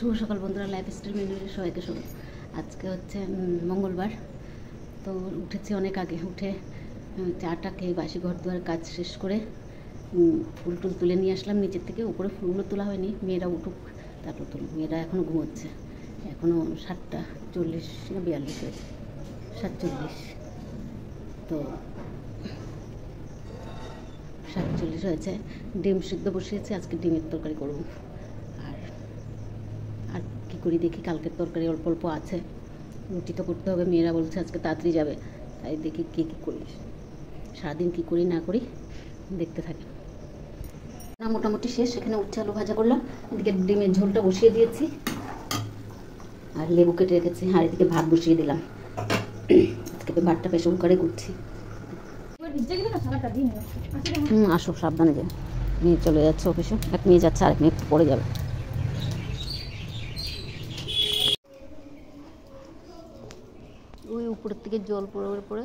শুভ সকাল বন্ধুরা, লাইফস্টাইল মেনুতে সবাইকে স্বাগত। আজকে হচ্ছে মঙ্গলবার, তো উঠেছি অনেক আগে। উঠে চাটা খেয়ে বাসি ঘর দুয়ার কাজ শেষ করে ফুল টুল তুলে নিয়ে আসলাম নিচের থেকে। উপরে ফুলগুলো তোলা হয়নি, মেয়েরা উঠুক তারপর তুলুক। মেয়েরা এখনও ঘুমোচ্ছে, এখনও 7:40 না 42 হয়েছে, 47। তো 47 হয়েছে। ডিম সিদ্ধ বসিয়েছে, আজকে ডিমের তরকারি করব। আর কী করি দেখি, কালকের তরকারি অল্প অল্প আছে, রুটি তো করতে হবে। মেয়েরা বলছে আজকে তাড়াতাড়ি যাবে, তাই দেখি কী করি, সারাদিন কী করি না করি দেখতে থাকি। না মোটামুটি শেষ। এখানে উচ্ছে আলু ভাজা করলাম, এদিকে ডিমের ঝোলটা বসিয়ে দিয়েছি আর লেবু কেটে রেখেছি। আর এদিকে ভাত বসিয়ে দিলাম। আজকে ভাতটা প্রেসার কুকারে করছি। আসো সাবধানে যাবে, মেয়ে চলে যাচ্ছে অফিসে। এক মেয়ে যাচ্ছে, আরেক মেয়ে একটু পড়ে যাবে। ওই উপরের থেকে জল পড়ে পড়ে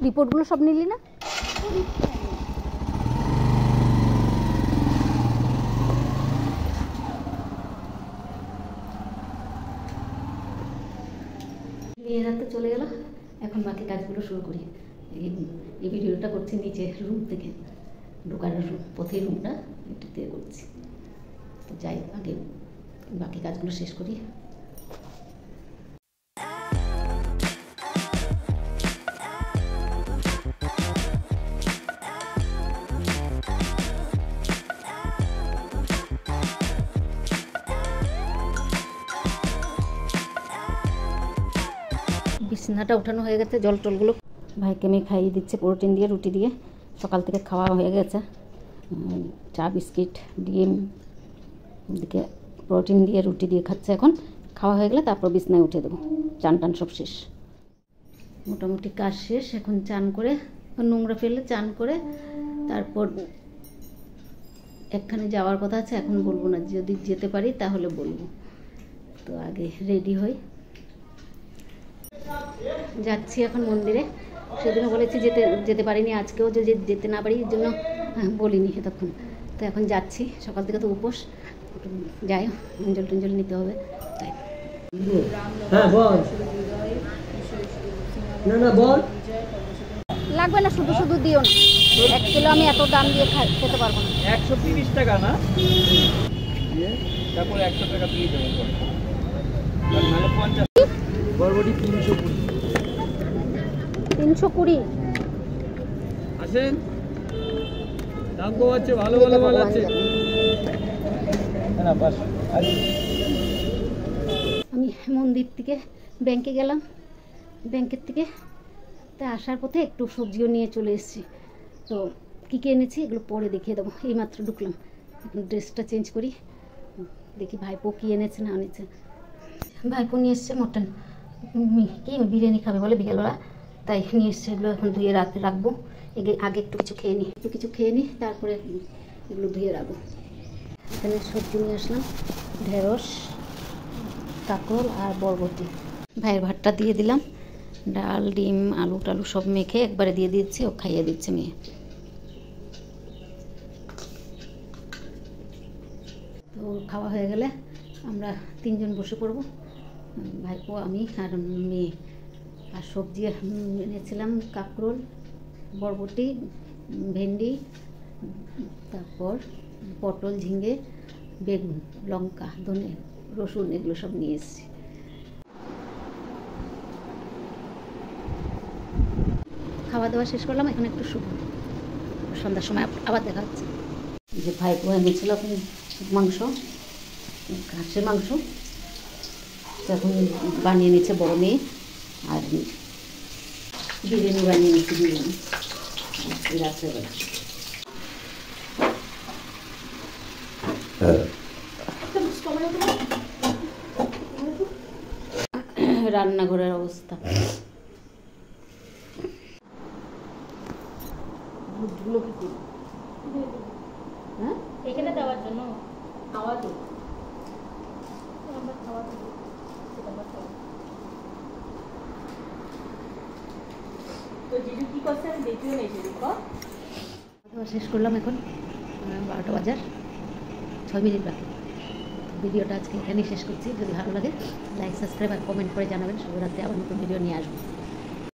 রিপোর্টগুলো সব নিলি না? মেয়েরা তো চলে গেল, এখন বাকি কাজগুলো শুরু করি। এই ভিডিওটা করছি নিচে রুম থেকে, ঢোকানোর পথের রুমটা এটাতে করছি। তো যাই, আগে বাকি কাজগুলো শেষ করি। বিছানাটা উঠানো হয়ে গেছে, জল টলগুলো ভাইকে আমি খাইয়ে দিচ্ছে প্রোটিন দিয়ে, রুটি দিয়ে। সকাল থেকে খাওয়া হয়ে গেছে, চা বিস্কিট ডিম, এদিকে প্রোটিন দিয়ে রুটি দিয়ে খাচ্ছে। এখন খাওয়া হয়ে গেলে তারপর বিছানায় উঠে দেবো। চান টান সব শেষ, মোটামুটি কাজ শেষ। এখন চান করে, নোংরা ফেললে চান করে তারপর একখানে যাওয়ার কথা আছে, এখন বলবো না, যদি যেতে পারি তাহলে বলবো। তো আগে রেডি হই, যাচ্ছি এখন মন্দিরে। সেদিনও বলেছি যেতে পারিনি, আজকেও যে যেতে না পারি এর জন্য বলিনি এতক্ষণ। তো এখন যাচ্ছি, সকাল থেকে তো উপোস, যাই অঞ্জল টঞ্জল নিতে হবে তাই। হ্যাঁ বল, না বল। লাগবে না, শুধু শুধু দিও না। 1 কিলো আমি এত দাম দিয়ে খেতে পারবো না। 130 টাকা না, তারপর 100 টাকা দিয়ে দেবো, নাহলে 50। বরবটি 320। 320 আসেন, দাম কম আছে, ভালো ভালো মাল আছে। না বাস, আমি মন্দির থেকে ব্যাংকে গেলাম, ব্যাংকের থেকে তা আসার পথে একটু সবজিও নিয়ে চলে এসেছি। তো কী কী এনেছি এগুলো পরে দেখিয়ে দেবো। এইমাত্র ঢুকলাম, এখন ড্রেসটা চেঞ্জ করি, দেখি ভাইপো কী এনেছে না এনেছে। ভাইপো নিয়ে এসছে মটন, কি বিরিয়ানি খাবে বলে বিকেলবেলা, তাই নিয়ে এসছে। এগুলো এখন ধুয়ে রাখবো। আগে একটু কিছু খেয়ে নিই তারপরে এগুলো ধুয়ে রাখবো। এখানে সবজি নিয়ে আসলাম, ঢেঁড়স, কাঁকরোল আর বরবটি। ভাইয়ের ভাতটা দিয়ে দিলাম, ডাল ডিম আলু টালু সব মেখে একবারে দিয়ে দিচ্ছি, ও খাইয়ে দিচ্ছে মেয়ে। তো খাওয়া হয়ে গেলে আমরা 3 জন বসে পড়বো, ভাইপো আমি আর মেয়ে। আর সবজি এনেছিলাম কাঁকরোল, বরবটি, ভেন্ডি, তারপর পটল, ঝিঙে, বেগুন, লঙ্কা, ধনে, রসুন, এগুলো সব নিয়ে এসেছি। খাওয়া দাওয়া শেষ করলাম, এখন একটু সন্ধ্যার সময় আবার দেখা হচ্ছে। যে ভাইপো এনেছিল মাংস, খাসির মাংস, এখন বানিয়ে নিচ্ছে বড় মেয়ে। আর বিরিয়ানি বানিয়ে নিচ্ছে, বিরিয়ানি রাত্রেবেলা। রান্নাঘরের অবস্থা। দুধগুলো কি করবো? হ্যাঁ, এখানে দেওয়ার জন্য খাওয়া তো আমরা খাওয়া দেবো। তো জিজু কি করছে আমি দেখিও নেই সেদিন কর। খাওয়া শেষ করলাম এখন 12টা বাজার 6 মিনিট বাকি। ভিডিওটা আজকে এখানেই শেষ করছি। যদি ভালো লাগে লাইক সাবস্ক্রাইব আর কমেন্ট করে জানাবেন। শুভরাত্রি, আবার নতুন ভিডিও নিয়ে আসবো।